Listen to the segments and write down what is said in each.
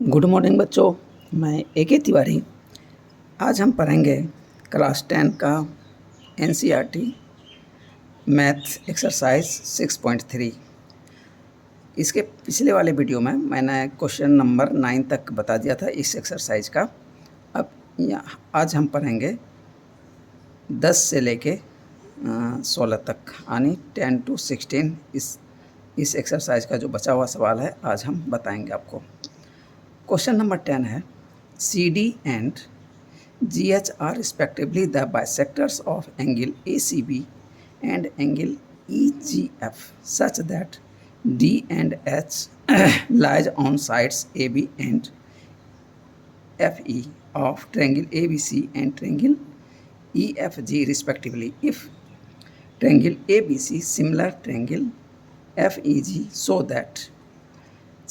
Good morning बच्चों, मैं A K. Tiwari. आज हम पढ़ेंगे क्लास 10 का एनसीईआरटी मैथ एक्सरसाइज 6.3। इसके पिछले वाले वीडियो में मैंने क्वेश्चन नंबर 9 तक बता दिया था इस एक्सरसाइज का। अब आज हम पढ़ेंगे 10 से लेके 16 तक, यानी 10 to 16। इस एक्सरसाइज का जो बचा हुआ सवाल है आज हम बताएंगे आपको। क्वेश्चन नंबर 10 है, CD and GH are respectively the bisectors of angle ACB and angle EGF such that D and H lies on sides AB and FE of triangle ABC and triangle EFG respectively. If triangle ABC similar triangle FEG so that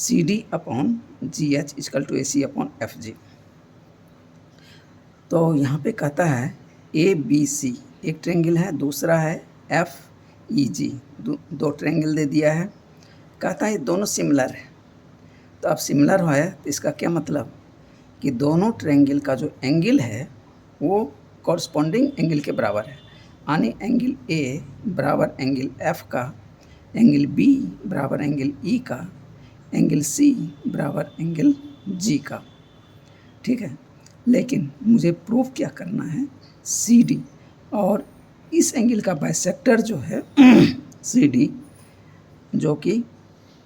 CD upon GH is equal to AC upon FG। तो यहाँ पे कहता है ABC एक triangle है, दूसरा है FEG, दो ट्रेंगल दे दिया है। कहता है ये दोनों सिमिलर है। तो अब सिमिलर है तो इसका क्या मतलब कि दोनों ट्रेंगल का जो एंगल है वो कॉरस्पॉन्डिंग एंगल के बराबर है, यानी एंगल A बराबर एंगल F का, एंगल B बराबर एंगल E का, एंगल C बराबर एंगल G का। ठीक है, लेकिन मुझे प्रूफ क्या करना है, CD और इस एंगल का बाइसेक्टर जो है CD, जो कि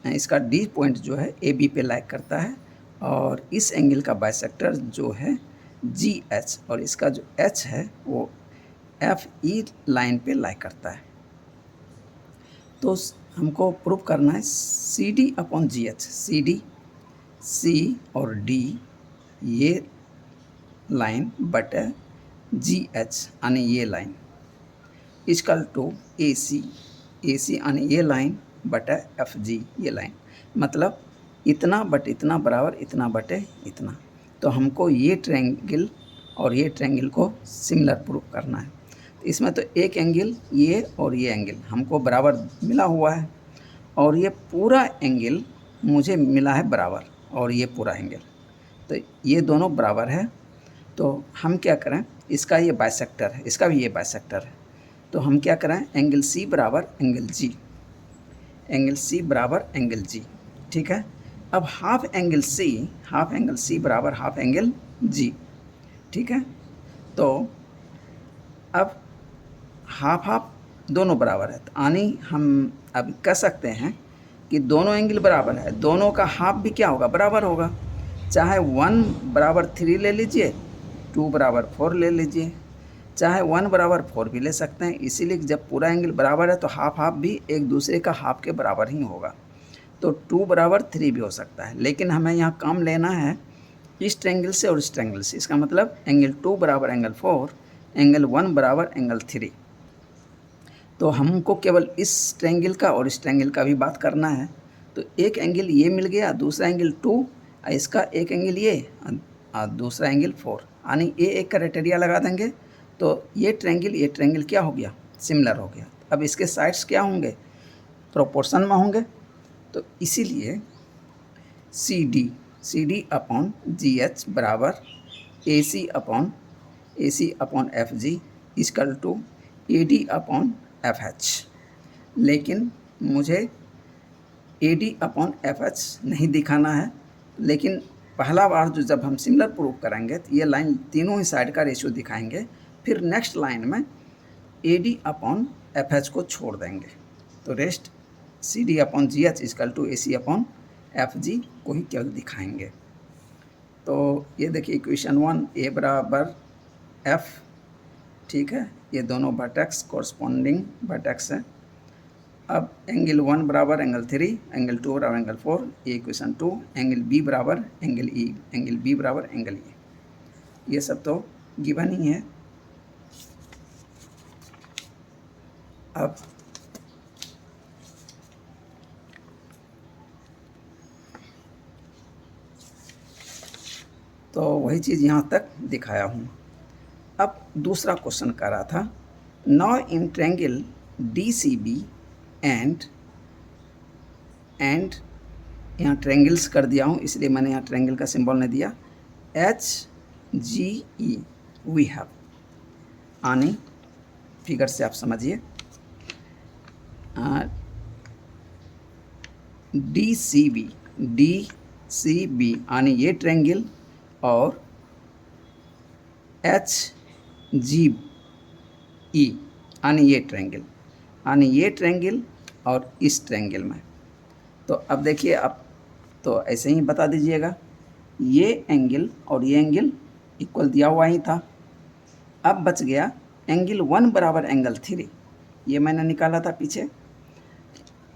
इसका D पॉइंट जो है AB पे लाइक करता है, और इस एंगल का बाइसेक्टर जो है GH और इसका जो H है वो FE लाइन पे लाइक करता है। तो हमको प्रूव करना है CD upon GH। CD C और D ये लाइन बटे GH यानी ये लाइन इक्वल टू AC यानी ये लाइन बटे FG ये लाइन, मतलब इतना बटे इतना बराबर इतना बटे इतना। तो हमको ये ट्रायंगल और ये ट्रायंगल को सिमिलर प्रूव करना है। तो इसमें तो एक एंगल ये और ये एंगल हमको बराबर मिला हुआ है, और ये पूरा एंगल मुझे मिला है बराबर, और ये पूरा एंगल, तो ये दोनों बराबर है। तो हम क्या करें, इसका ये बाइसेक्टर है, इसका भी ये बाइसेक्टर है, तो हम क्या करें, एंगल C बराबर एंगल G, एंगल C बराबर एंगल G। ठीक है, अब हाफ एंगल C बराबर हाफ एंगल G। ठीक है, तो अब हाफ दोनों बराबर है, तो यानी हम अब कह सकते हैं कि दोनों एंगल बराबर है, दोनों का हाफ भी क्या होगा, बराबर होगा। चाहे 1 बराबर 3 ले लीजिए, 2 बराबर 4 ले लीजिए, चाहे 1 बराबर 4 भी ले सकते हैं। इसीलिए जब पूरा एंगल बराबर है तो हाफ भी एक दूसरे का हाफ के बराबर ही होगा। तो 2 बराबर 3 भी हो सकता है, लेकिन हमें यहाँ काम लेना है इस ट्रायंगल से और इस ट्रायंगल से। इसका मतलब एंगल 2 बराबर एंगल 4, एंगल 1 बराबर एंगल 3। तो हमको केवल इस ट्रायंगल का और इस ट्रायंगल का भी बात करना है। तो एक एंगल ये मिल गया, दूसरा एंगल 2, इसका एक एंगल ये और दूसरा एंगल 4, यानी ये एक क्राइटेरिया लगा देंगे। तो ये ट्रायंगल क्या हो गया, सिमिलर हो गया। अब इसके साइड्स क्या होंगे, प्रोपोर्शन में होंगे। तो इसीलिए CD अपॉन GH बराबर AC upon FG equal to AD upon FH। लेकिन मुझे AD अपॉन FH नहीं दिखाना है, लेकिन पहला बार जो जब हम सिमिलर प्रूव करेंगे तो ये लाइन तीनों ही साइड का रेशियो दिखाएंगे, फिर नेक्स्ट लाइन में AD अपॉन FH को छोड़ देंगे। तो rest CD upon GH equal to AC upon FG को ही केवल दिखाएंगे। तो ये देखिए इक्वेशन 1, A बराबर F। ठीक है, ये दोनों वर्टेक्स कॉरस्पॉन्डिंग वर्टेक्स है। अब एंगल 1 बराबर एंगल 3, एंगल 2 बराबर एंगल 4, ये इक्वेशन 2। एंगल B बराबर एंगल E, एंगल B बराबर एंगल E, ये सब तो गिवन ही है। अब तो वही चीज़ यहाँ तक दिखाया हूँ। अब दूसरा क्वेश्चन कर रहा था, now in triangle DCB and यहाँ ट्रायंगल्स कर दिया हूँ, इसलिए मैंने यहाँ ट्रायंगल का सिंबल नहीं दिया। HGE वी हैव, आनी फिगर से आप समझिए। DCB आनी ये ट्रायंगल और HGE आनी ये ट्रायंगल और इस ट्रायंगल में। तो अब देखिए, आप तो ऐसे ही बता दीजिएगा, ये एंगल और ये एंगल इक्वल दिया हुआ ही था। अब बच गया एंगल 1 बराबर एंगल 3, ये मैंने निकाला था पीछे।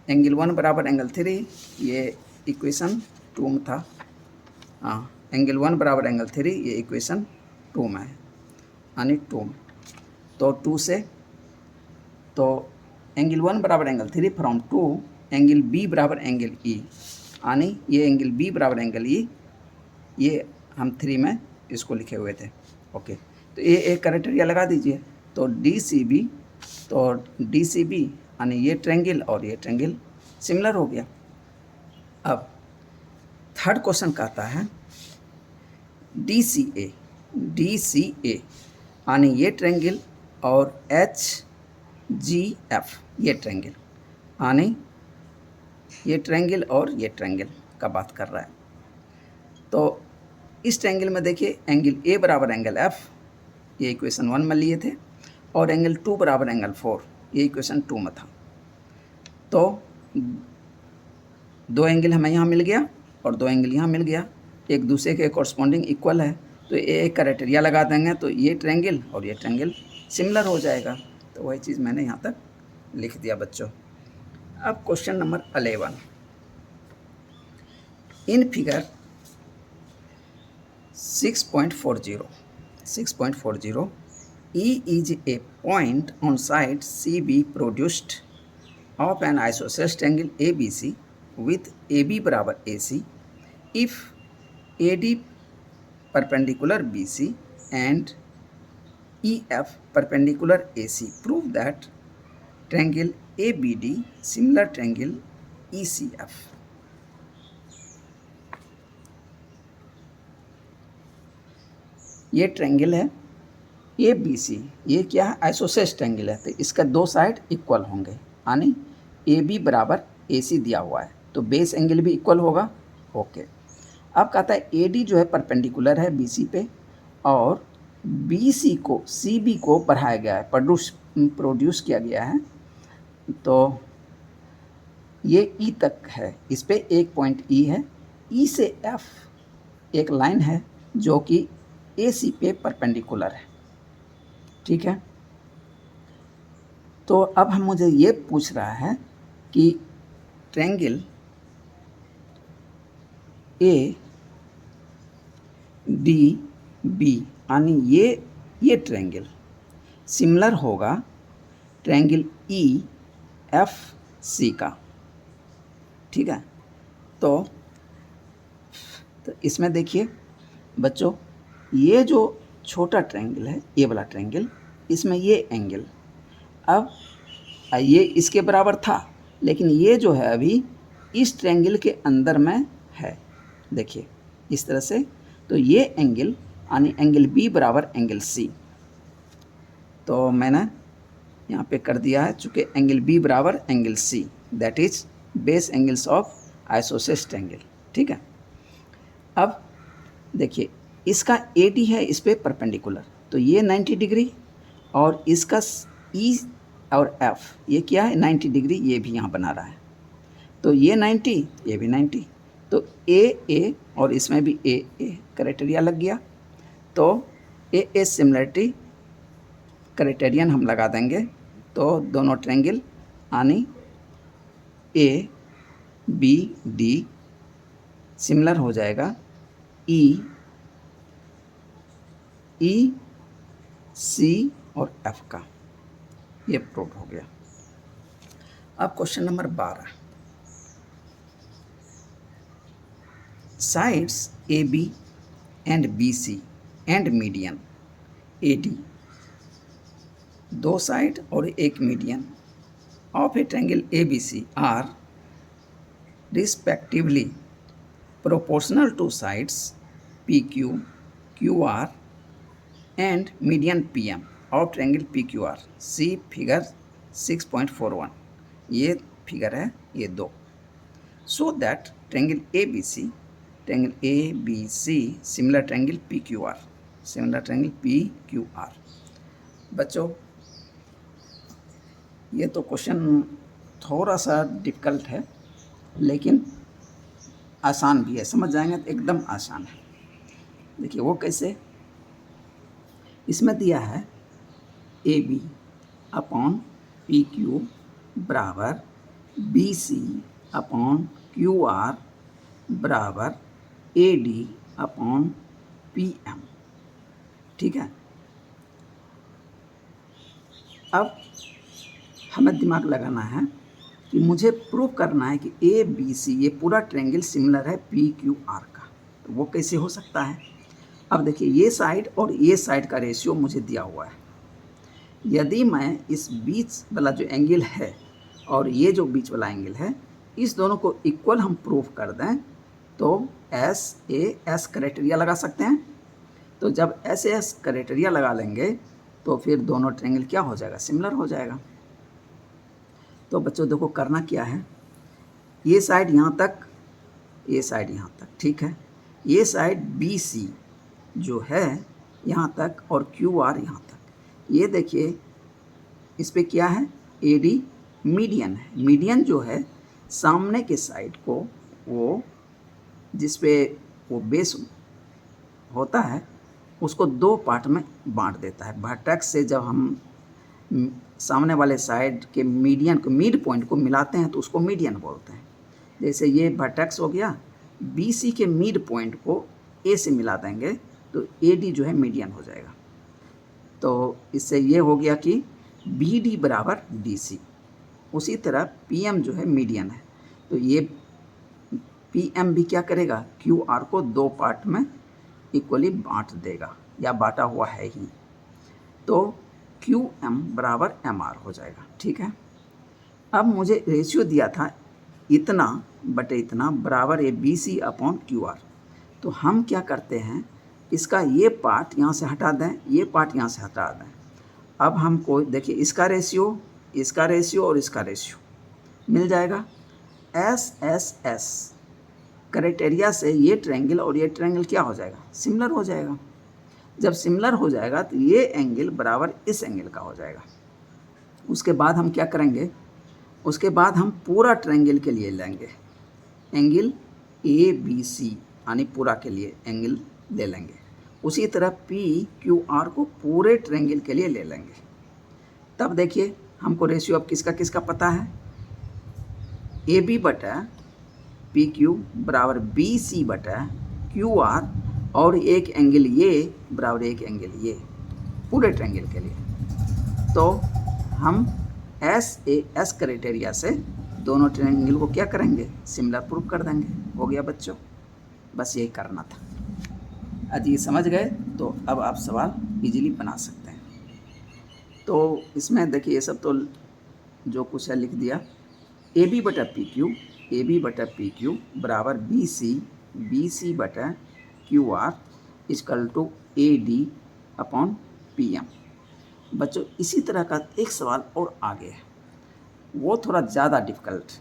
एंगल 1 बराबर एंगल 3, ये इक्वेशन 2 में था। हाँ, एंगल 1 बराबर एंगल 3, ये इक्वेशन 2 में है, यानी 2 में। तो 2 से, तो एंगल 1 बराबर एंगल 3 फ्रॉम 2 एंगल B बराबर एंगल E, यानी ये एंगल B बराबर एंगल E, ये हम 3 में इसको लिखे हुए थे। ओके, तो ये एक क्राइटेरिया लगा दीजिए। तो DCB यानी ये ट्रायंगल और ये ट्रायंगल सिमिलर हो गया। अब थर्ड क्वेश्चन कहता है DCA यानी ये ट्रायंगल और HGF ये ट्रायंगल, यानी ये ट्रायंगल और ये ट्रायंगल का बात कर रहा है। तो इस ट्रायंगल में देखिए, एंगल A बराबर एंगल F, ये इक्वेशन 1 में लिए थे, और एंगल 2 बराबर एंगल 4, ये इक्वेशन 2 में था। तो दो एंगल हमें यहाँ मिल गया और दो एंगल यहाँ मिल गया, एक दूसरे के कॉरस्पॉन्डिंग इक्वल है, तो ये एक क्राइटेरिया लगा देंगे, तो ये ट्रायंगल और ये ट्रायंगल सिमिलर हो जाएगा। तो वही चीज़ मैंने यहाँ तक लिख दिया बच्चों। अब question number 11, in figure 6.40 E is a point on side CB produced of an isosceles triangle ABC with AB बराबर AC if AD perpendicular BC and EF perpendicular AC. Prove that triangle ABD similar triangle ECF. ये triangle है ABC, ये क्या है, isosceles triangle है, तो इसका दो साइड इक्वल होंगे, यानी AB बराबर AC दिया हुआ है, तो बेस एंगल भी इक्वल होगा। ओके, अब कहता है AD जो है परपेंडिकुलर है BC पे, और BC को CB को बढ़ाया गया है, प्रोड्यूस किया गया है, तो ये E तक है, इस पे एक पॉइंट E है, E से F एक लाइन है जो कि AC पे परपेंडिकुलर है। ठीक है, तो अब हम मुझे ये पूछ रहा है कि ट्रायंगल ADB यानी ये ट्रायंगल सिमिलर होगा ट्रायंगल EFC का। ठीक है, तो इसमें देखिए बच्चों, ये जो छोटा ट्रायंगल है, ये वाला ट्रायंगल, इसमें ये एंगल, अब ये इसके बराबर था, लेकिन ये जो है अभी इस ट्रायंगल के अंदर में है, देखिए इस तरह से। तो ये एंगल यानी एंगल B बराबर एंगल C, तो मैंने यहाँ पे कर दिया है, चूँकि एंगल B बराबर angle C, that is base angles of isosceles triangle. ठीक है, अब देखिए इसका AD है इस पे परपेंडिकुलर, तो ये 90 डिग्री, और इसका E और F ये क्या है 90 डिग्री, ये भी यहाँ बना रहा है, तो ये 90, ये भी 90, तो A और इसमें भी A क्राइटेरिया लग गया। तो A सिमिलरिटी क्राइटेरियन हम लगा देंगे, तो दोनों ट्रायंगल यानी ABD सिमिलर हो जाएगा EC और F का, ये प्रूव हो गया। अब question number 12, sides AB and BC and median AD, दो साइड और एक median of a triangle ABC are respectively proportional to sides PQ, QR and median PM of triangle PQR. See figure 6.41. ये figure है ये दो. So that triangle ABC similar triangle PQR, बच्चों ये तो क्वेश्चन थोड़ा सा डिफ़िकल्ट है लेकिन आसान भी है, समझ जाएंगे तो एकदम आसान है. देखिए वो कैसे, इसमें दिया है AB अपॉन PQ बराबर BC अपॉन QR बराबर AD अपॉन PM. ठीक है, अब हमें दिमाग लगाना है कि मुझे प्रूव करना है कि ABC ये पूरा ट्रायंगल सिमिलर है PQR का. तो वो कैसे हो सकता है. अब देखिए ये साइड और ये साइड का रेशियो मुझे दिया हुआ है. यदि मैं इस बीच वाला जो एंगल है और ये जो बीच वाला एंगल है इस दोनों को इक्वल हम प्रूव कर दें तो SAS क्राइटेरिया लगा सकते हैं. तो जब SAS क्राइटेरिया लगा लेंगे तो फिर दोनों ट्रायंगल क्या हो जाएगा, सिमिलर हो जाएगा. तो बच्चों देखो करना क्या है, ये साइड यहाँ तक, ये साइड यहाँ तक, ठीक है. ये साइड BC जो है यहाँ तक और QR यहाँ तक. ये देखिए इस पे क्या है, AD मीडियन है. मीडियन जो है सामने के साइड को वो जिस पे वो बेस होता है उसको दो पार्ट में बांट देता है. वर्टेक्स से जब हम सामने वाले साइड के मीडियन को, मिड पॉइंट को मिलाते हैं तो उसको मीडियन बोलते हैं. जैसे ये वर्टेक्स हो गया, BC के मिड पॉइंट को A से मिला देंगे तो AD जो है मीडियन हो जाएगा. तो इससे ये हो गया कि BD बराबर DC. उसी तरह PM जो है मीडियन है तो ये PM भी क्या करेगा, QR को दो पार्ट में इक्वली बांट देगा या बांटा हुआ है ही. तो QM बराबर MR हो जाएगा. ठीक है, अब मुझे रेशियो दिया था इतना बटे इतना बराबर है BC अपॉन QR. तो हम क्या करते हैं, इसका ये पार्ट यहाँ से हटा दें, ये पार्ट यहाँ से हटा दें. अब हमको देखिए इसका रेशियो और इसका रेशियो मिल जाएगा. SSS क्राइटेरिया से ये ट्रायंगल और ये ट्रायंगल क्या हो जाएगा, सिमिलर हो जाएगा. जब सिमिलर हो जाएगा तो ये एंगल बराबर इस एंगल का हो जाएगा. उसके बाद हम क्या करेंगे, उसके बाद हम पूरा ट्रायंगल के लिए लेंगे एंगल ABC यानी पूरा के लिए एंगल ले लेंगे. उसी तरह PQR को पूरे ट्रायंगल के लिए ले लेंगे. तब देखिए हमको रेशियो अब किसका किसका पता है, AB बटा PQ बराबर BC बटा QR और एक एंगल ये बराबर एक एंगल ये पूरे ट्रायंगल के लिए. तो हम SAS क्राइटेरिया से दोनों ट्रायंगल को क्या करेंगे, सिमिलर प्रूव कर देंगे. हो गया बच्चों, बस यही करना था. आज ये समझ गए तो अब आप सवाल इजीली बना सकते हैं. तो इसमें देखिए ये सब तो जो कुछ है लिख दिया. AB बटा PQ बराबर BC बटा QR equal to AD upon PM. बच्चों इसी तरह का एक सवाल और आगे है, वो थोड़ा ज़्यादा डिफ़िकल्ट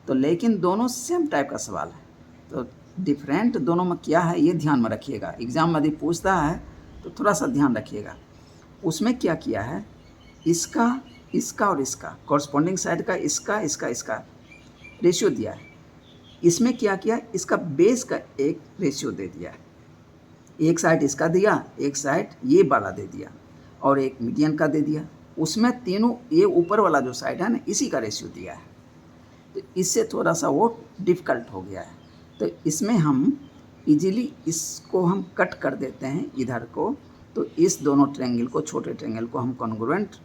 तो लेकिन दोनों सेम टाइप का सवाल है. तो डिफरेंट दोनों में क्या है ये ध्यान में रखिएगा. एग्ज़ाम में यदि पूछता है तो थोड़ा सा ध्यान रखिएगा. उसमें क्या किया है, इसका और इसका कॉरस्पॉन्डिंग साइड का इसका रेशियो दिया है. इसमें क्या किया, इसका बेस का एक रेशियो दे दिया है. एक साइड इसका दिया, एक साइड ये वाला दे दिया और एक मीडियन का दे दिया. उसमें तीनों ये ऊपर वाला जो साइड है ना इसी का रेशियो दिया है. तो इससे थोड़ा सा वो डिफ़िकल्ट हो गया है. तो इसमें हम इजीली इसको हम कट कर देते हैं इधर को. तो इस दोनों ट्रायंगल को, छोटे ट्रायंगल को हम कॉन्ग्रुएंट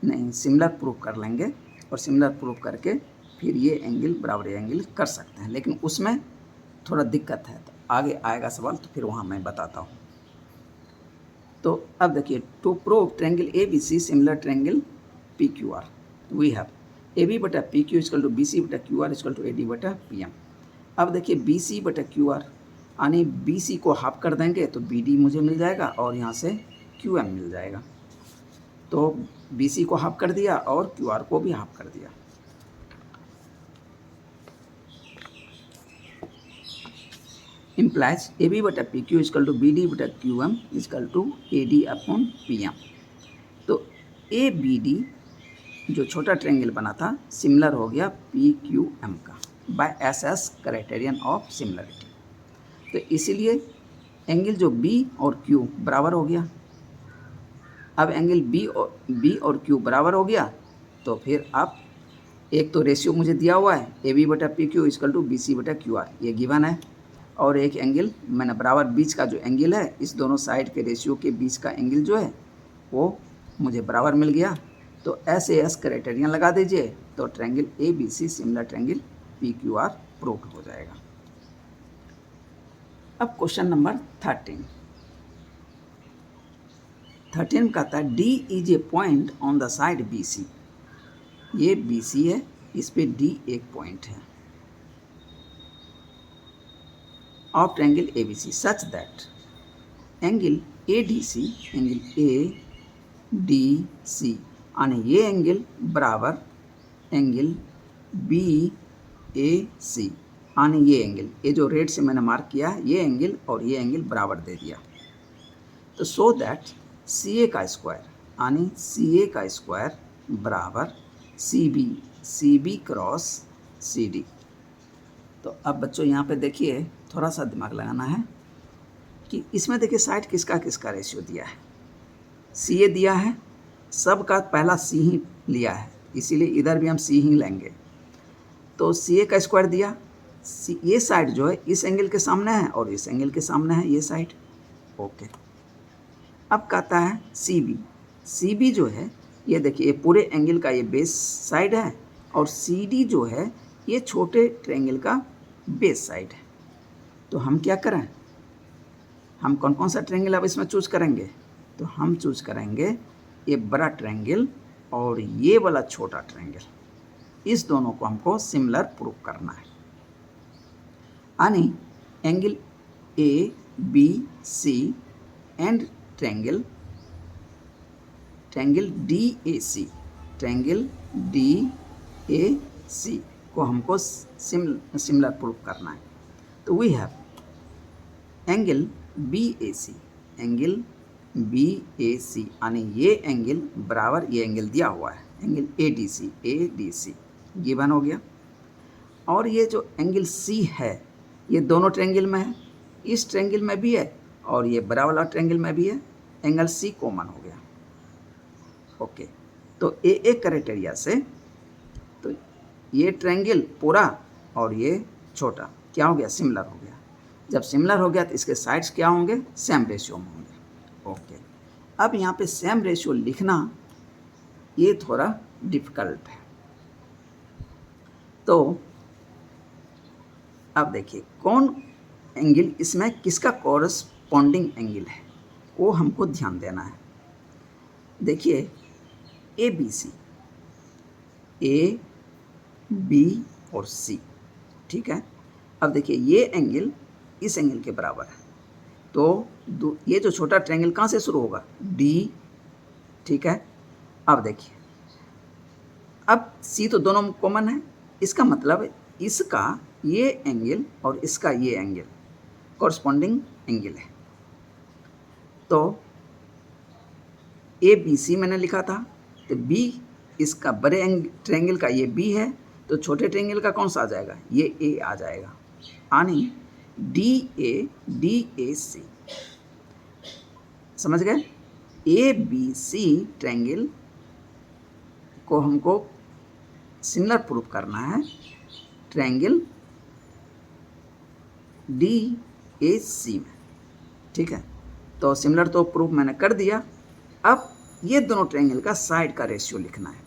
नहीं सिमिलर प्रूव कर लेंगे और सिमिलर प्रूव करके फिर ये एंगल बराबर एंगल कर सकते हैं. लेकिन उसमें थोड़ा दिक्कत है, तो आगे आएगा सवाल तो फिर वहाँ मैं बताता हूँ. तो अब देखिए, to prove triangle ABC similar triangle PQR we have AB बटा PQ इक्वल टू BC बटा QR इक्वल टू AD बटा PM. अब देखिए बी सी बटा क्यू आर, यानी बी सी को हाफ कर देंगे तो बी डी मुझे मिल जाएगा और यहाँ से क्यू एम मिल जाएगा। तो बी सी को हाफ कर दिया और क्यू आर को भी हाफ कर दिया। इम्प्लाइज ए बी बटा P Q equal to B D बटा Q M equal to A D upon P M. तो ए बी डी जो छोटा ट्रायंगल बना था सिमिलर हो गया पी क्यू एम का by S S criterion of similarity. तो इसीलिए एंगल जो बी और क्यू बराबर हो गया। अब एंगल बी और क्यू बराबर हो गया तो फिर आप एक तो रेशियो मुझे दिया हुआ है ए बी बटा P Q equal to B C बटा क्यू आर, ये गिवन है, और एक एंगल मैंने बराबर बीच का जो एंगल है इस दोनों साइड के रेशियो के बीच का एंगल जो है वो मुझे बराबर मिल गया। तो एस ए एस क्राइटेरियन लगा दीजिए तो triangle A B C similar triangle P Q R proved हो जाएगा। अब क्वेश्चन नंबर 13 कहता है D is a point on the side B C. ये बी सी है, इस पे डी एक पॉइंट है of triangle A B C such that angle A D C, angle A D C यानी ये एंगल बराबर एंगल बी ए सी, यानी ये एंगल, ये जो रेड से मैंने मार्क किया है ये एंगल और ये एंगल बराबर दे दिया। तो सो दैट सी ए का स्क्वायर यानी सी ए का स्क्वायर बराबर C B cross C D. तो अब बच्चों यहाँ पे देखिए थोड़ा सा दिमाग लगाना है कि इसमें देखिए साइड किसका किसका रेशियो दिया है। सी ए दिया है, सब का पहला सी ही लिया है, इसीलिए इधर भी हम सी ही लेंगे। तो सी ए का स्क्वायर दिया, ये साइड जो है इस एंगल के सामने है और इस एंगल के सामने है ये साइड, ओके। अब कहता है सी बी जो है ये देखिए पूरे एंगल का ये बेस साइड है और सी डी जो है ये छोटे ट्रायंगल का बेस साइड है। तो हम क्या करें, हम कौन कौन सा ट्रायंगल अब इसमें चूज करेंगे, तो हम चूज करेंगे ये बड़ा ट्रायंगल और ये वाला छोटा ट्रायंगल, इस दोनों को हमको सिमिलर प्रूव करना है। यानी angle A B C and triangle D A C को हमको सिमिलर प्रूव करना है। तो we have angle B A C यानी ये एंगल बराबर ये एंगल दिया हुआ है angle A D C given हो गया। और ये जो एंगल सी है ये दोनों ट्रायंगल में है, इस ट्रायंगल में भी है और ये बड़ा वाला ट्रायंगल में भी है, एंगल सी कॉमन हो गया, ओके। तो ए क्राइटेरिया से तो ये ट्रायंगल पूरा और ये छोटा क्या हो गया, सिमिलर हो गया। जब सिमिलर हो गया तो इसके साइड्स क्या होंगे, सेम रेशियो में होंगे, ओके। अब यहाँ पे सेम रेशियो लिखना ये थोड़ा डिफिकल्ट है। तो अब देखिए कौन एंगल इसमें किसका कॉरस्पॉन्डिंग एंगल है वो हमको ध्यान देना है। देखिए ए बी और सी, ठीक है। अब देखिए ये एंगल इस एंगल के बराबर है, तो ये जो छोटा ट्रायंगल कहाँ से शुरू होगा, डी, ठीक है। अब देखिए अब सी तो दोनों कॉमन है, इसका मतलब इसका ये एंगल और इसका ये एंगल कॉरस्पॉन्डिंग एंगल है। तो ए बी सी मैंने लिखा था, तो बी इसका बड़े ट्रायंगल का ये बी है, तो छोटे ट्रायंगल का कौन सा आ जाएगा, ये ए आ जाएगा। यानी डी ए सी, समझ गए। ए बी सी ट्रायंगल को हमको सिमिलर प्रूफ करना है ट्रायंगल डी ए सी में, ठीक है। तो सिमिलर तो प्रूफ मैंने कर दिया। अब ये दोनों ट्रायंगल का साइड का रेशियो लिखना है।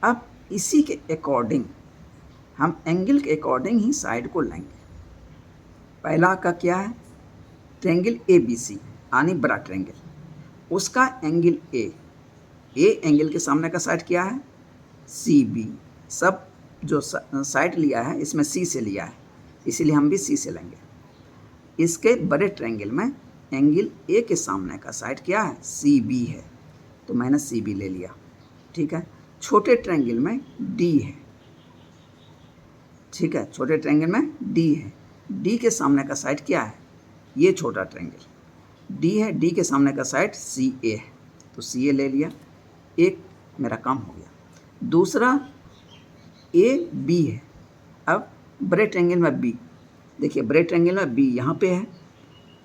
अब इसी के अकॉर्डिंग हम एंगल के अकॉर्डिंग ही साइड को लेंगे। पहला का क्या है, ट्रायंगल ए बी सी यानी बड़ा ट्रायंगल, उसका एंगल ए एंगल के सामने का साइड क्या है, सी बी। सब जो साइड लिया है इसमें सी से लिया है, इसीलिए हम भी सी से लेंगे। इसके बड़े ट्रायंगल में एंगल ए के सामने का साइड क्या है, सी बी है, तो मैंने सी बी ले लिया। ठीक है, छोटे ट्रायंगल में डी है। ठीक है, छोटे ट्रायंगल में डी है, डी के सामने का साइड क्या है, ये छोटा ट्रायंगल डी है, डी के सामने का साइड सी ए है, तो सी ए ले लिया, एक मेरा काम हो गया। दूसरा ए बी है। अब बड़े ट्रायंगल में बी, देखिए बड़े ट्रायंगल में बी यहाँ पे है,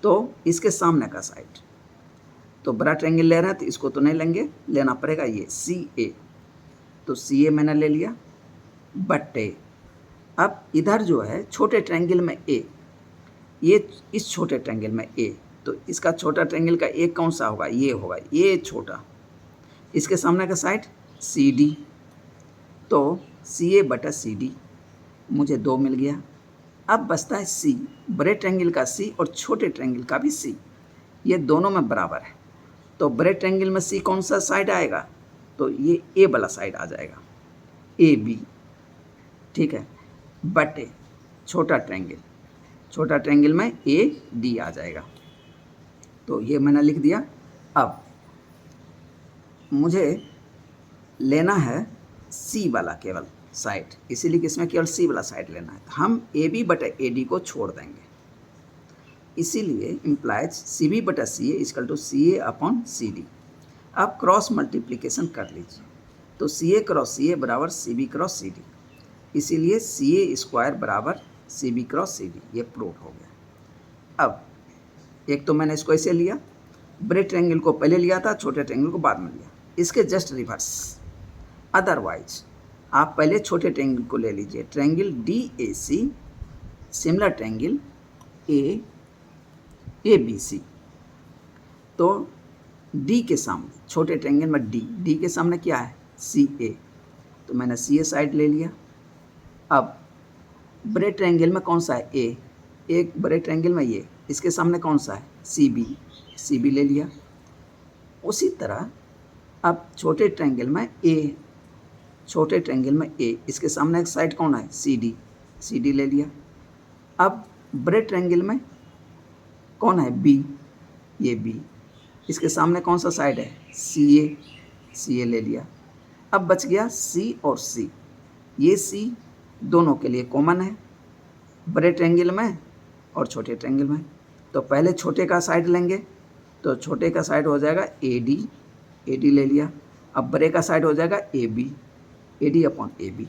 तो इसके सामने का साइड, तो बड़ा ट्रायंगल ले रहे हैं तो इसको तो नहीं लेंगे, लेना पड़ेगा ये सी ए, तो सी ए मैंने ले लिया बटे। अब इधर जो है छोटे ट्रायंगल में ए, ये इस छोटे ट्रायंगल में ए, तो इसका छोटा ट्रायंगल का ए कौन सा होगा, ये होगा, ये छोटा, इसके सामने का साइड सी डी, तो सी ए बटा सी डी मुझे 2 मिल गया। अब बचता है सी, बड़े ट्रायंगल का सी और छोटे ट्रायंगल का भी सी, ये दोनों में बराबर है, तो बड़े ट्रायंगल में सी कौन सा साइड आएगा, तो ये ए वाला साइड आ जाएगा, ए बी। ठीक है, बटे छोटा ट्रायंगल में ए डी आ जाएगा, तो ये मैंने लिख दिया। अब मुझे लेना है सी वाला केवल साइड, इसीलिए इसमें केवल सी वाला साइड लेना है, तो हम ए बी बटा ए डी को छोड़ देंगे, इसीलिए इम्प्लाइज सी बी बटा C A equal to C A upon C D. अब क्रॉस मल्टीप्लिकेशन कर लीजिए, तो C A cross C A बराबर C B cross C D, इसीलिए सी ए स्क्वायर बराबर C B cross C D, ये prove हो गया। अब एक तो मैंने इसको ऐसे लिया, बड़े ट्रायंगल को पहले लिया था, छोटे ट्रायंगल को बाद में लिया, इसके जस्ट रिवर्स। अदरवाइज आप पहले छोटे ट्रायंगल को ले लीजिए, triangle D A C similar triangle A B C, तो डी के सामने छोटे ट्रायंगल में डी के सामने क्या है, सी ए, तो मैंने सी ए साइड ले लिया। अब बड़े ट्रायंगल में कौन सा है, ए, एक बड़े ट्रायंगल में ये, इसके सामने कौन सा है, सी बी ले लिया। उसी तरह अब छोटे ट्रायंगल में ए, इसके सामने एक साइड कौन है, सी डी ले लिया। अब बड़े ट्रायंगल में कौन है, बी, ये बी, इसके सामने कौन सा साइड है, सी ए ले लिया। अब बच गया सी और सी, ये सी दोनों के लिए कॉमन है, बड़े ट्रायंगल में और छोटे ट्रायंगल में, तो पहले छोटे का साइड लेंगे, तो छोटे का साइड हो जाएगा ए डी ले लिया। अब बड़े का साइड हो जाएगा A D upon A B,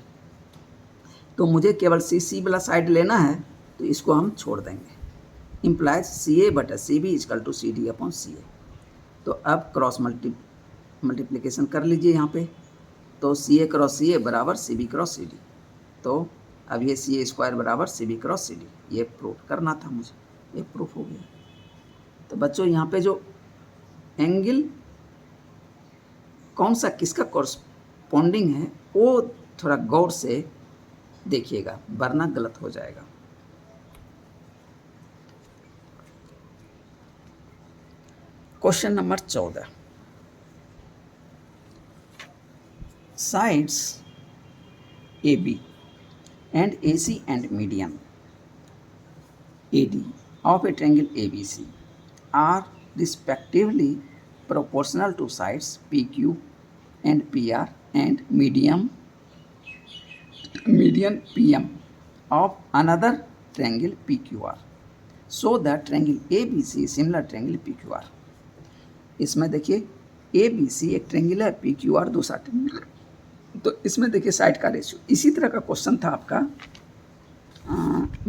तो मुझे केवल सी वाला साइड लेना है, तो इसको हम छोड़ देंगे, इम्प्लाइज सी ए बटा C B equal to C D upon C A. तो अब क्रॉस मल्टीप्लिकेशन कर लीजिए यहाँ पे, तो C A cross C A बराबर C B cross C D, तो अब ये सी ए स्क्वायर बराबर C B cross C D, ये प्रूफ करना था मुझे, ये प्रूफ हो गया। तो बच्चों यहाँ पे जो एंगल कौन सा किसका कॉरस्पॉन्डिंग है वो थोड़ा गौर से देखिएगा, वरना गलत हो जाएगा। Question number 14, sides AB and AC and median AD of a triangle ABC are respectively proportional to sides PQ and PR and median PM of another triangle PQR. So the triangle ABC is similar triangle PQR. इसमें देखिए ABC एक triangle है, PQR दूसरा triangle है, तो इसमें देखिए side का रेशियो। इसी तरह का क्वेश्चन था आपका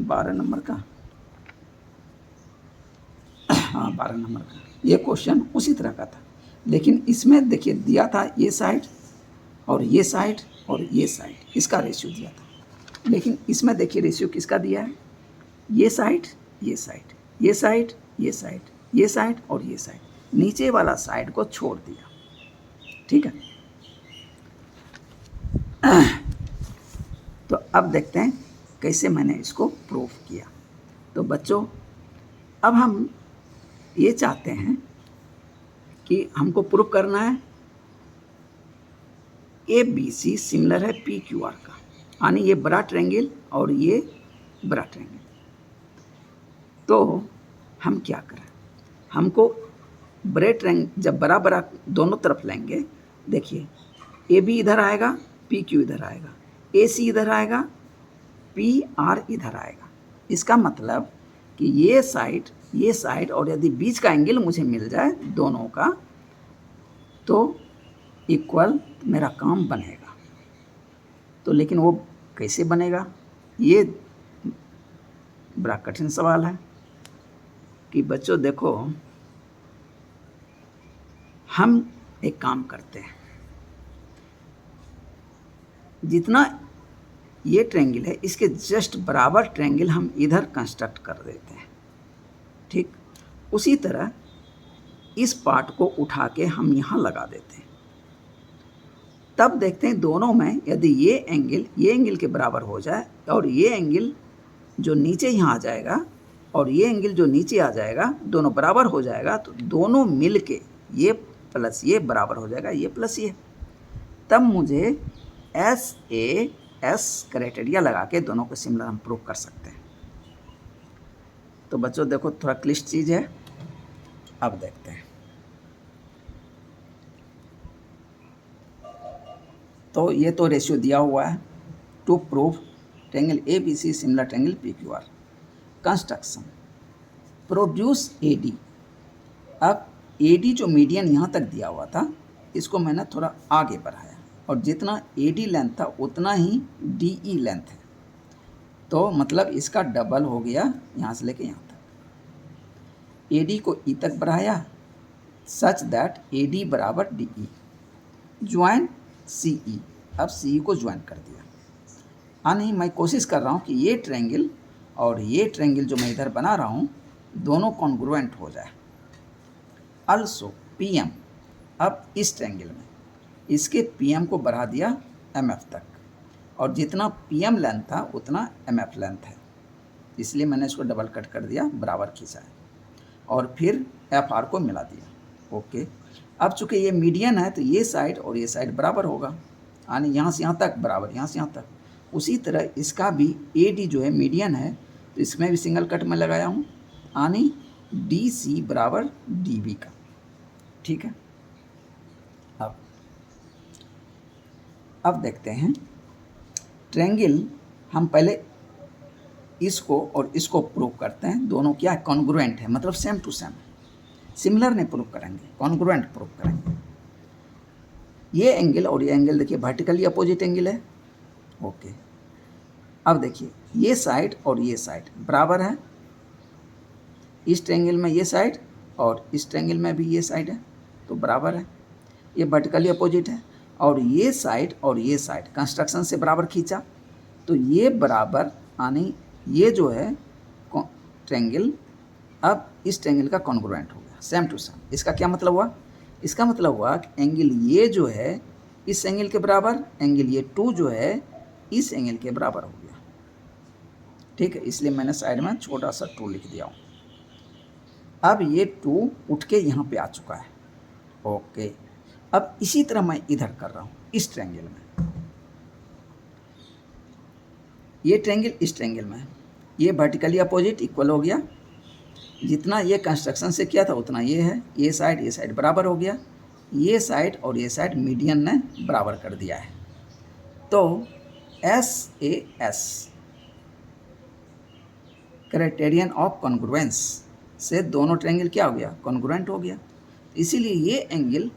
12 नंबर का, हाँ 12 नंबर का ये क्वेश्चन उसी तरह का था, लेकिन इसमें देखिए दिया था ये साइड और ये साइड और ये साइड, इसका रेशियो दिया था। लेकिन इसमें देखिए रेशियो किसका दिया है, ये साइड ये साइड ये साइड ये साइड ये साइड और ये साइड, नीचे वाला साइड को छोड़ दिया। ठीक है, तो अब देखते हैं कैसे मैंने इसको प्रूफ किया। तो बच्चों अब हम ये चाहते हैं कि हमको प्रूफ करना है ABC सिमिलर है PQR का, यानी ये बड़ा ट्रायंगल और ये बड़ा ट्रायंगल, तो हम क्या करें, हमको बड़े ट्रायंगल जब बड़ा दोनों तरफ लेंगे, देखिए ए बी इधर आएगा, पी क्यू इधर आएगा, ए सी इधर आएगा, पी आर इधर आएगा। इसका मतलब कि ये साइड और यदि बीच का एंगल मुझे मिल जाए दोनों का, तो इक्वल मेरा काम बनेगा। तो लेकिन वो कैसे बनेगा, ये बड़ा कठिन सवाल है कि बच्चों देखो, हम एक काम करते हैं, जितना ये ट्रायंगल है इसके जस्ट बराबर ट्रायंगल हम इधर कंस्ट्रक्ट कर देते हैं, ठीक। उसी तरह इस पार्ट को उठा के हम यहाँ लगा देते हैं। तब देखते हैं दोनों में यदि ये एंगल के बराबर हो जाए और ये एंगल जो नीचे यहाँ आ जाएगा और ये एंगल जो नीचे आ जाएगा, दोनों बराबर हो जाएगा, तो दोनों मिल के ये प्लस ये बराबर हो जाएगा ये प्लस ये। तब मुझे SAS क्राइटेरिया लगा के दोनों को सिमिलर हम प्रूव कर सकते हैं। तो बच्चों देखो थोड़ा क्लिष्ट चीज़ है, अब देखते हैं। तो ये तो रेशियो दिया हुआ है to prove triangle ABC similar triangle PQR। Construction, produce AD। अब AD जो मीडियन यहाँ तक दिया हुआ था, इसको मैंने थोड़ा आगे बढ़ाया और जितना AD लेंथ था उतना ही DE लेंथ है, तो मतलब इसका डबल हो गया यहाँ से लेके यहाँ तक। AD को E तक बढ़ाया सच दैट AD बराबर DE। ज्वाइन CE, अब CE को ज्वाइन कर दिया। नहीं, मैं कोशिश कर रहा हूँ कि ये ट्रायंगल और ये ट्रायंगल जो मैं इधर बना रहा हूँ दोनों कॉन्ग्रुएंट हो जाए। अल्सो PM, अब इस ट्रायंगल में इसके PM को बढ़ा दिया MF तक और जितना PM लेंथ था उतना MF लेंथ है, इसलिए मैंने इसको डबल कट कर दिया, बराबर खींचा है और फिर FR को मिला दिया। ओके, अब चूँकि ये मीडियन है तो ये साइड और ये साइड बराबर होगा, यानी यहाँ से यहाँ तक बराबर, यहाँ से यहाँ तक। उसी तरह इसका भी AD जो है मीडियन है, तो इसमें भी सिंगल कट में लगाया हूँ, यानी DC बराबर DB का, ठीक है। अब देखते हैं ट्रायंगल, हम पहले इसको और इसको प्रूव करते हैं, दोनों क्या कॉन्ग्रुएंट है, मतलब सेम टू सेम। सिमिलर नहीं प्रूव करेंगे, कॉन्ग्रुएंट प्रूव करेंगे। ये एंगल और ये एंगल देखिए वर्टिकली अपोजिट एंगल है। ओके, अब देखिए ये साइड और ये साइड बराबर है, इस ट्रायंगल में ये साइड और इस ट्रायंगल में भी ये साइड है, तो बराबर है, ये वर्टिकली अपोजिट है। और ये साइड कंस्ट्रक्शन से बराबर खींचा, तो ये बराबर, यानी ये जो है ट्रायंगल अब इस ट्रायंगल का कॉन्ग्रुएंट हो गया, सेम टू सेम। इसका क्या मतलब हुआ, इसका मतलब हुआ कि एंगल ये जो है इस एंगल के बराबर, एंगल ये 2 जो है इस एंगल के बराबर हो गया, ठीक है। इसलिए मैंने साइड में छोटा सा 2 लिख दिया हूँ। अब ये 2 उठ के यहाँ पे आ चुका है। ओके, अब इसी तरह मैं इधर कर रहा हूँ इस ट्रायंगल में, ये ट्रायंगल इस ट्रायंगल में, ये वर्टिकली अपोजिट इक्वल हो गया, जितना ये कंस्ट्रक्शन से किया था उतना ये है, ये साइड बराबर हो गया, ये साइड और ये साइड मीडियन ने बराबर कर दिया है। तो SAS क्राइटेरियन ऑफ कॉन्ग्रुएंस से दोनों ट्रायंगल क्या हो गया, कॉन्ग्रुएंट हो गया। इसीलिए ये एंगल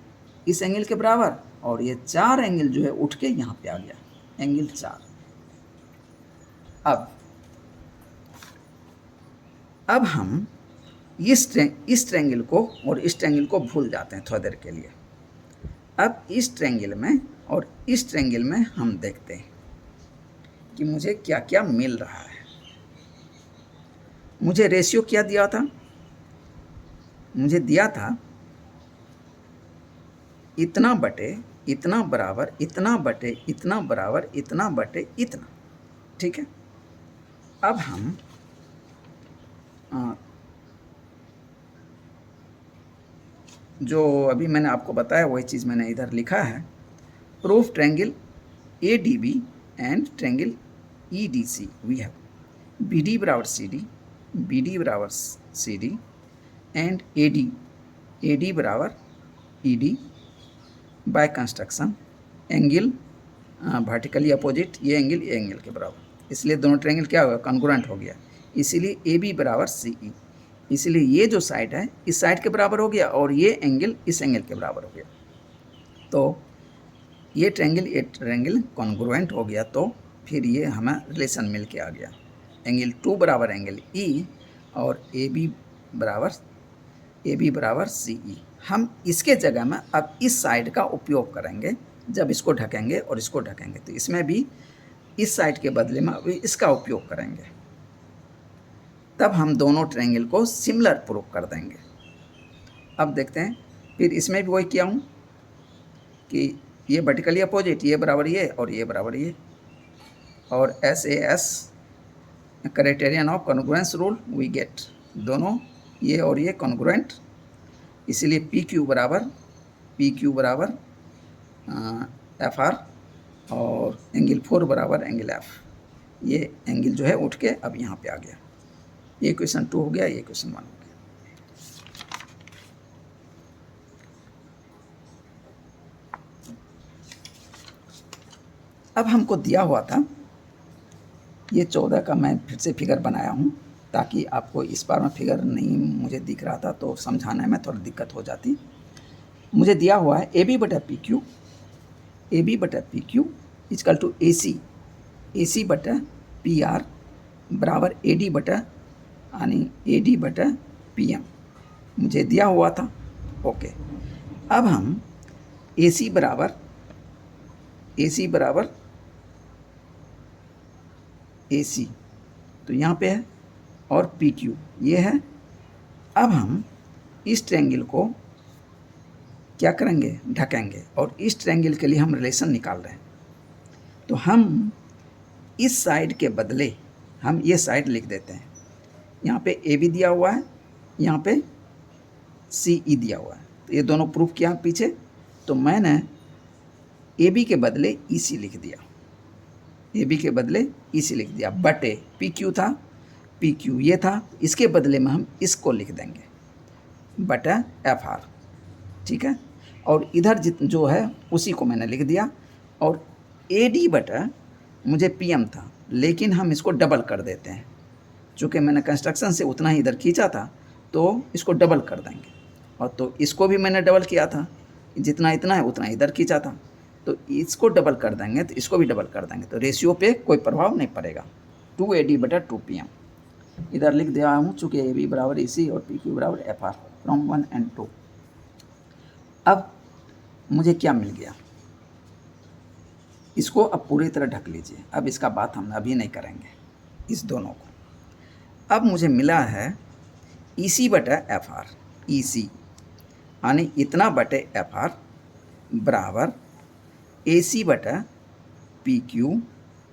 इस एंगल के बराबर और ये 4 एंगल जो है उठ के यहाँ पे आ गया, एंगल 4। अब हम इस ट्रायंगल को और इस ट्रायंगल को भूल जाते हैं थोड़ी देर के लिए। अब इस ट्रायंगल में और इस ट्रायंगल में हम देखते हैं कि मुझे क्या क्या मिल रहा है। मुझे रेशियो क्या दिया था, मुझे दिया था इतना बटे इतना बराबर इतना बटे इतना बराबर इतना बटे इतना, ठीक है। अब हम जो अभी मैंने आपको बताया वही चीज़ मैंने इधर लिखा है, proof triangle ADB and triangle EDC we have BD बराबर CD, बी डी बराबर C D and A D बराबर E D by construction angle vertically opposite ये एंगल के बराबर, इसलिए दोनों ट्रायंगल क्या होगा, कॉन्ग्रुएंट हो गया, इसीलिए ए बी बराबर सी ई, इसलिए ये जो साइड है इस साइड के बराबर हो गया और ये एंगल इस एंगल के बराबर हो गया, तो ये ट्रायंगल कॉन्ग्रुएंट हो गया, तो फिर ये हमें रिलेशन मिल के आ गया, एंगल 2 बराबर एंगल ई और ए बी बराबर सी ई। हम इसके जगह में अब इस साइड का उपयोग करेंगे, जब इसको ढकेंगे और इसको ढकेंगे तो इसमें भी इस साइड के बदले में अब इसका उपयोग करेंगे, तब हम दोनों ट्रायंगल को सिमिलर प्रूव कर देंगे। अब देखते हैं, फिर इसमें भी वही किया हूँ कि ये वर्टिकली अपोजिट, ये बराबर ये और ये बराबर ये, और SAS criterion of congruence rule we get, दोनों ये और ये कॉन्ग्रुएंट, इसीलिए PQ बराबर FR और एंगल 4 बराबर एंगल F, ये एंगल जो है उठ के अब यहाँ पे आ गया, ये क्वेश्चन 2 हो गया, ये क्वेश्चन 1 हो गया। अब हमको दिया हुआ था ये 14 का, मैं फिर से फिगर बनाया हूँ ताकि आपको इस बार में फिगर नहीं मुझे दिख रहा था तो समझाने में थोड़ी दिक्कत हो जाती। मुझे दिया हुआ है AB बटा PQ इजकल टू AC बटा PR बराबर AD बटा PM मुझे दिया हुआ था। ओके, अब हम AC बराबर AC तो यहाँ पे है और PQ ये है। अब हम इस ट्रायंगल को क्या करेंगे, ढकेंगे, और इस ट्रायंगल के लिए हम रिलेशन निकाल रहे हैं, तो हम इस साइड के बदले हम ये साइड लिख देते हैं। यहाँ पे AB दिया हुआ है, यहाँ पे CE दिया हुआ है, तो ये दोनों प्रूफ किया पीछे, तो मैंने AB के बदले EC लिख दिया, AB के बदले EC लिख दिया, बटे PQ था, PQ ये था, इसके बदले में हम इसको लिख देंगे बटा FR, ठीक है। और इधर जो है उसी को मैंने लिख दिया, और AD बटा मुझे PM था, लेकिन हम इसको डबल कर देते हैं, चूँकि मैंने कंस्ट्रक्शन से उतना ही इधर खींचा था तो इसको डबल कर देंगे, और तो इसको भी मैंने डबल किया था, जितना इतना है उतना इधर खींचा था, तो इसको डबल कर देंगे तो इसको भी डबल कर देंगे, तो रेशियो पे कोई प्रभाव नहीं पड़ेगा। 2AD बटा 2PM इधर लिख दिया हूँ, चूँकि AB बराबर EC और PQ बराबर FR फ्रॉम 1 and 2। अब मुझे क्या मिल गया, इसको अब पूरी तरह ढक लीजिए, अब इसका बात हम अभी नहीं करेंगे इस दोनों को। अब मुझे मिला है EC बटा FR, EC यानी इतना बटे FR बराबर AC बटा PQ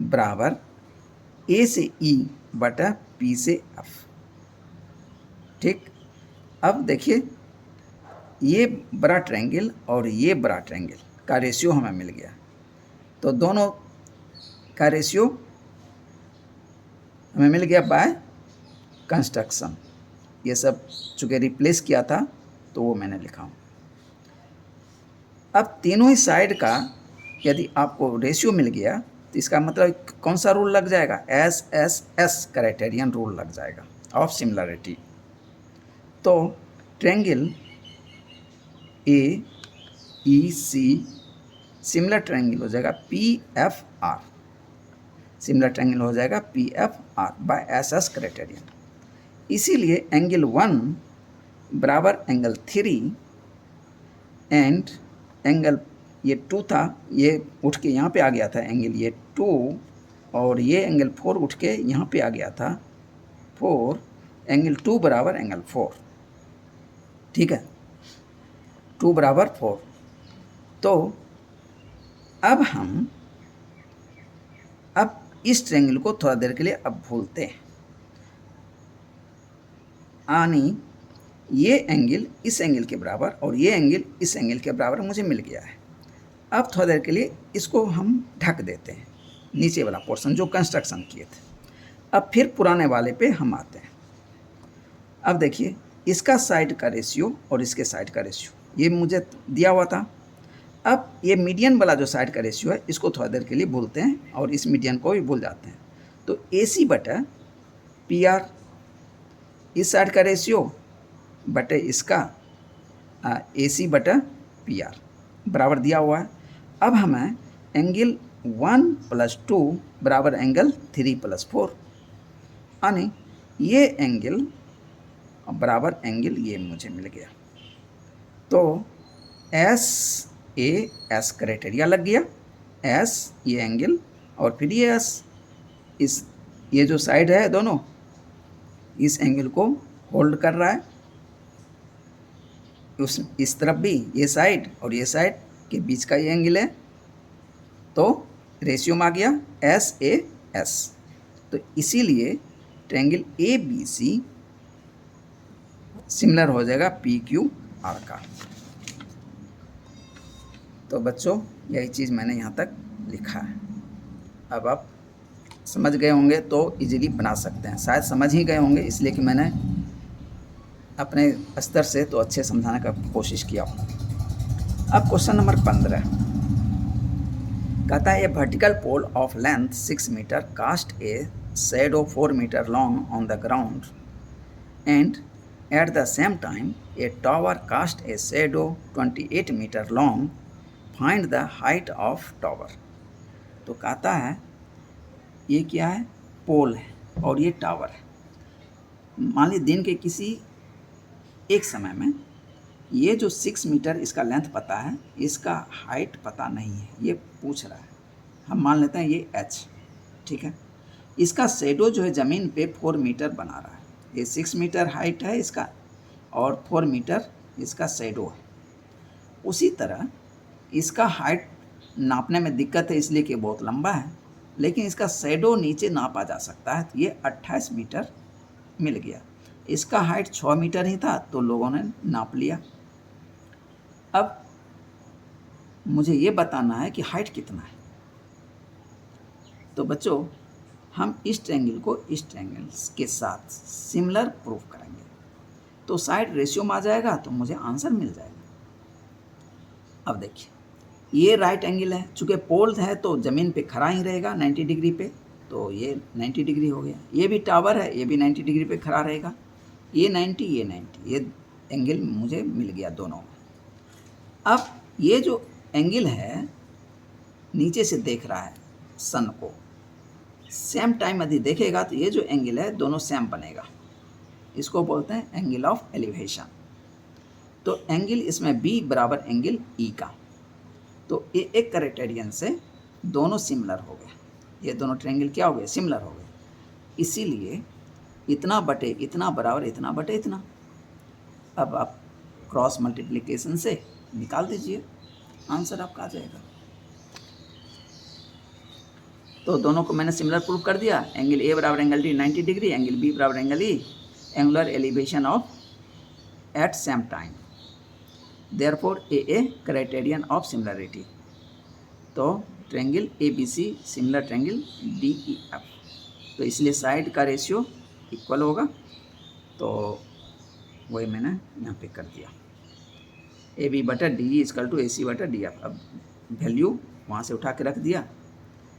बराबर A से E बटा P से F, ठीक। अब देखिए ये बड़ा ट्रायंगल और ये बड़ा ट्रायंगल का रेशियो हमें मिल गया, तो दोनों का रेशियो हमें मिल गया बाय कंस्ट्रक्शन। ये सब चूँकि रिप्लेस किया था तो वो मैंने लिखा हूँ। अब तीनों ही साइड का यदि आपको रेशियो मिल गया तो इसका मतलब कौन सा रूल लग जाएगा, SSS क्राइटेरियन रूल लग जाएगा ऑफ सिमिलरिटी। तो ट्रायंगल AEC सिमिलर ट्रायंगल हो जाएगा PFR, सिमिलर ट्रायंगल हो जाएगा PFR बाय SS क्राइटेरियन। इसीलिए एंगल 1 बराबर एंगल 3 एंड एंगल ये 2 था, ये उठ के यहाँ पे आ गया था एंगल ये 2, और ये एंगल 4 उठ के यहाँ पे आ गया था 4, एंगल 2 बराबर एंगल 4, ठीक है, 2 बराबर 4। तो अब हम इस ट्रायंगल को थोड़ा देर के लिए अब भूलते हैं, यानी ये एंगल इस एंगल के बराबर और ये एंगल इस एंगल के बराबर मुझे मिल गया है। अब थोड़ा देर के लिए इसको हम ढक देते हैं, नीचे वाला पोर्शन जो कंस्ट्रक्शन किए थे। अब फिर पुराने वाले पे हम आते हैं। अब देखिए इसका साइड का रेशियो और इसके साइड का रेशियो ये मुझे दिया हुआ था। अब ये मीडियन वाला जो साइड का रेशियो है इसको थोड़ा देर के लिए भूलते हैं और इस मीडियन को भी भूल जाते हैं। तो AC बटा PR इस साइड का रेशियो बटे इसका AC बटा PR बराबर दिया हुआ है। अब हमें एंगल 1 + 2 बराबर एंगल 3 + 4 यानी ये एंगल बराबर एंगल ये मुझे मिल गया। तो SAS क्राइटेरिया लग गया। S ये एंगल और फिर ये S इस ये जो साइड है दोनों इस एंगल को होल्ड कर रहा है। इस तरफ भी ये साइड और ये साइड के बीच का ये एंगल है। तो रेशियो में आ गया SAS। तो इसीलिए ट्रायंगल ABC सिमिलर हो जाएगा PQR का। तो बच्चों यही चीज़ मैंने यहाँ तक लिखा है। अब आप समझ गए होंगे तो इजीली बना सकते हैं। शायद समझ ही गए होंगे इसलिए कि मैंने अपने स्तर से तो अच्छे समझाने का कोशिश किया हूँ। अब क्वेश्चन नंबर 15 कहता है a vertical pole of length 6 metre cast a shadow 4 metre long on the ground and at the same time a tower cast a shadow 28 metre long, find the height of tower. तो कहता है ये क्या है, पोल है और ये tower है। मान लीजिए दिन के किसी एक समय में ये जो 6 मीटर इसका लेंथ पता है, इसका हाइट पता नहीं है, ये पूछ रहा है। हम मान लेते हैं ये h, ठीक है। इसका शैडो जो है ज़मीन पे 4 मीटर बना रहा है। ये 6 मीटर हाइट है इसका और 4 मीटर इसका शैडो है। उसी तरह इसका हाइट नापने में दिक्कत है इसलिए कि बहुत लंबा है, लेकिन इसका शैडो नीचे नापा जा सकता है। तो ये 28 मीटर मिल गया। इसका हाइट 6 मीटर ही था तो लोगों ने नाप लिया। अब मुझे ये बताना है कि हाइट कितना है। तो बच्चों हम इस ट्रायंगल को इस ट्रायंगल के साथ सिमिलर प्रूफ करेंगे तो साइड रेशियो में आ जाएगा तो मुझे आंसर मिल जाएगा। अब देखिए ये राइट एंगल है, चूँकि पोल है तो ज़मीन पे खड़ा ही रहेगा 90 डिग्री पे, तो ये 90 डिग्री हो गया। ये भी टावर है, ये भी 90 डिग्री पे खड़ा रहेगा। ये 90 ये 90, ये एंगल मुझे मिल गया दोनों में। अब ये जो एंगल है नीचे से देख रहा है सन को, सेम टाइम यदि देखेगा तो ये जो एंगल है दोनों सेम बनेगा। इसको बोलते हैं एंगल ऑफ एलिवेशन। तो एंगल इसमें B बराबर एंगल E का, तो ये एक क्राइटेरियन से दोनों सिमिलर हो गए। ये दोनों ट्रायंगल क्या हो गए, सिमिलर हो गए। इसीलिए इतना बटे इतना बराबर इतना बटे इतना। अब आप क्रॉस मल्टीप्लिकेशन से निकाल दीजिए, आंसर आपका आ जाएगा। तो दोनों को मैंने सिमिलर प्रूफ कर दिया। एंगल A बराबर angle D 90 degree, angle B बराबर angle E, angular elevation of at same time, therefore a criterion of similarity. तो triangle ABC similar triangle DEF, तो इसलिए साइड का रेशियो इक्वल होगा। तो वही मैंने यहाँ पे कर दिया, AB बटा DE इक्वल टू AC बटा DF। अब वैल्यू वहाँ से उठा के रख दिया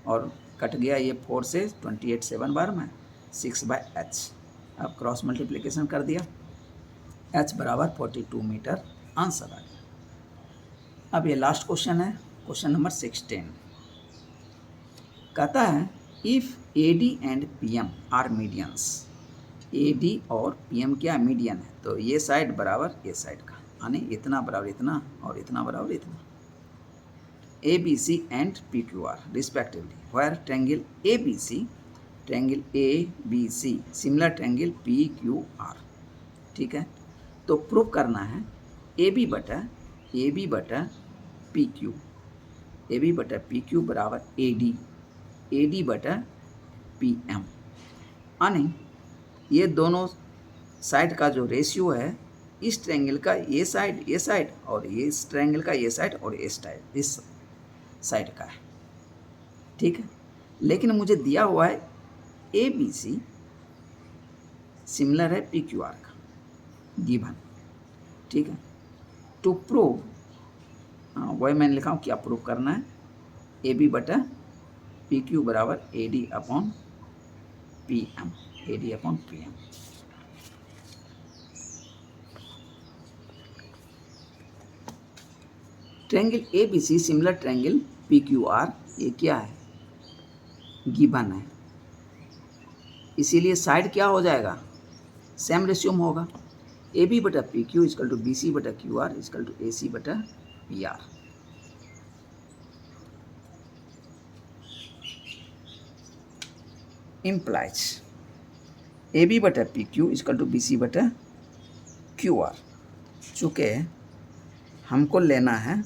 और कट गया ये 4 से 28 7 बार में 6/h। अब क्रॉस मल्टीप्लिकेशन कर दिया, h बराबर 42 मीटर, आंसर आ गया। अब ये लास्ट क्वेश्चन है, क्वेश्चन नंबर 16। कहता है if AD and PM are medians, AD और PM क्या मीडियन है, तो ये साइड बराबर ये साइड का, यानी इतना बराबर इतना और इतना बराबर इतना। ABC and PQR respectively, where triangle ABC, triangle ABC similar triangle PQR, ठीक है। तो प्रूव करना है AB बटा PQ, AB बटा PQ बराबर AD बटा PM, यानी ये दोनों साइड का जो रेशियो है इस ट्रायंगल का ये साइड और ये इस ट्रायंगल का ये साइड और इस साइड का है, ठीक है। लेकिन मुझे दिया हुआ है ABC सिमिलर है PQR का, गिवन, ठीक है। टू प्रूव, वही मैंने लिखा हूँ क्या प्रूव करना है, ए बी बटा पी क्यू बराबर A D upon P M, A D upon P M. Triangle A B C similar triangle P Q R, ये क्या है, गिवन है, इसीलिए साइड क्या हो जाएगा, सेम रेशियो में होगा। ए बी बटा P Q equal to B C बटा Q R equal to A C बटा P R. Implies A B बटा P Q equal to B C बटा क्यू आर। चूँकि हमको लेना है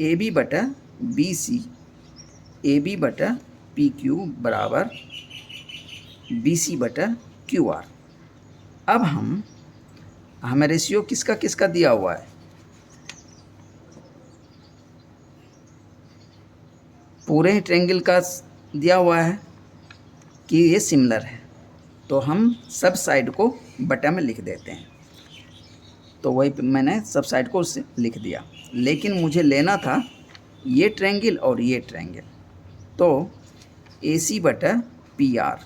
ए बी बटा बी सी, ए बी बटा पी क्यू बराबर बी सी बटा क्यू आर। अब हमें रेशियो किसका किसका दिया हुआ है, पूरे ही ट्रायंगल का दिया हुआ है कि ये सिमिलर है, तो हम सब साइड को बटा में लिख देते हैं। तो वही मैंने सब साइड को लिख दिया, लेकिन मुझे लेना था ये ट्रायंगल और ये ट्रायंगल, तो ए सी बटा पी आर,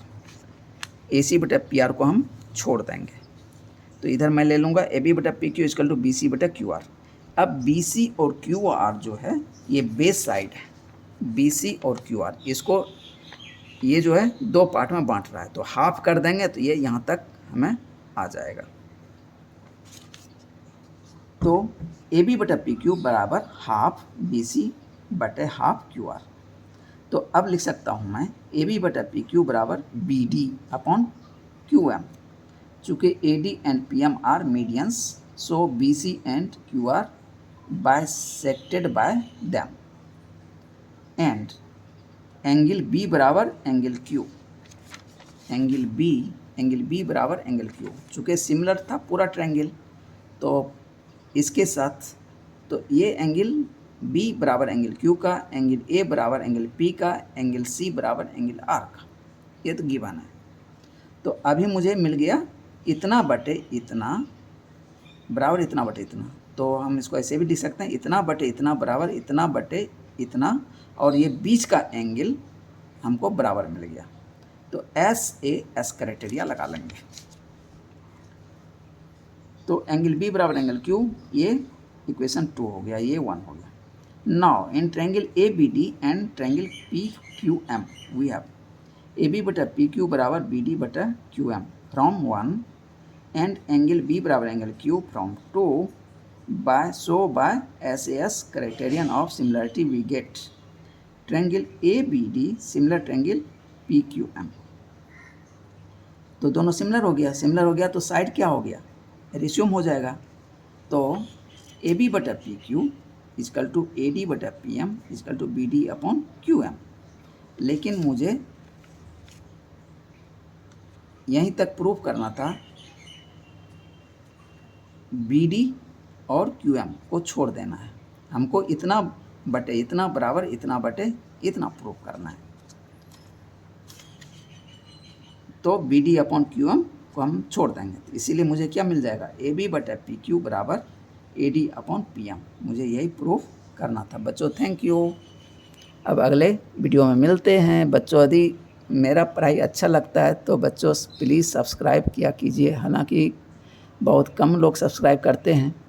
ए सी बटा पी आर को हम छोड़ देंगे। तो इधर मैं ले लूँगा ए बी बटा P Q equal to B C बटा क्यू आर। अब बी सी और क्यू आर जो है ये बेस साइड है, बी सी और क्यू आर, इसको ये जो है दो पार्ट में बांट रहा है, तो हाफ कर देंगे तो ये यहाँ तक हमें आ जाएगा। तो ए बी बटा पी क्यू बराबर हाफ बी सी बटे हाफ क्यू आर। तो अब लिख सकता हूँ मैं ए बी बटा पी क्यू बराबर B D upon Q M. चूँकि A D and P M are medians, so B C and Q R bisected by them, and angle B बराबर एंगल क्यू, एंगल बी बराबर angle Q. चूँकि similar था पूरा triangle, तो इसके साथ तो ये एंगल बी बराबर एंगल क्यू का, एंगल ए बराबर एंगल पी का, एंगल सी बराबर एंगल आर का, ये तो गिवन है। तो अभी मुझे मिल गया इतना बटे इतना बराबर इतना बटे इतना, तो हम इसको ऐसे भी लिख सकते हैं इतना बटे इतना बराबर इतना बटे इतना, और ये बीच का एंगल हमको बराबर मिल गया। तो एस क्राइटेरिया लगा लेंगे। तो एंगल बी बराबर एंगल क्यू, ये इक्वेशन 2 हो गया, ये 1 हो गया। Now in triangle A B D and triangle P Q M we have A B बटा पी क्यू बराबर बी डी बटा Q M from 1 and angle B बराबर angle Q from 2 by SAS criterion of similarity we get triangle ABD similar triangle PQM। तो दोनों similar हो गया, तो side क्या हो गया, रेशियो हो जाएगा। तो ए बी बटा P Q equal to A D बटा P M equal to B D upon Q M. लेकिन मुझे यहीं तक प्रूफ करना था, बी डी और क्यू एम को छोड़ देना है, हमको इतना बटे इतना बराबर इतना बटे इतना प्रूफ करना है। तो B D upon Q M को हम छोड़ देंगे, तो इसीलिए मुझे क्या मिल जाएगा, ए बी बटा पी क्यू बराबर A D upon P M. मुझे यही प्रूफ करना था बच्चों। Thank you. अब अगले वीडियो में मिलते हैं बच्चों। यदि मेरा पढ़ाई अच्छा लगता है तो बच्चों प्लीज़ सब्सक्राइब किया कीजिए, हालांकि बहुत कम लोग सब्सक्राइब करते हैं।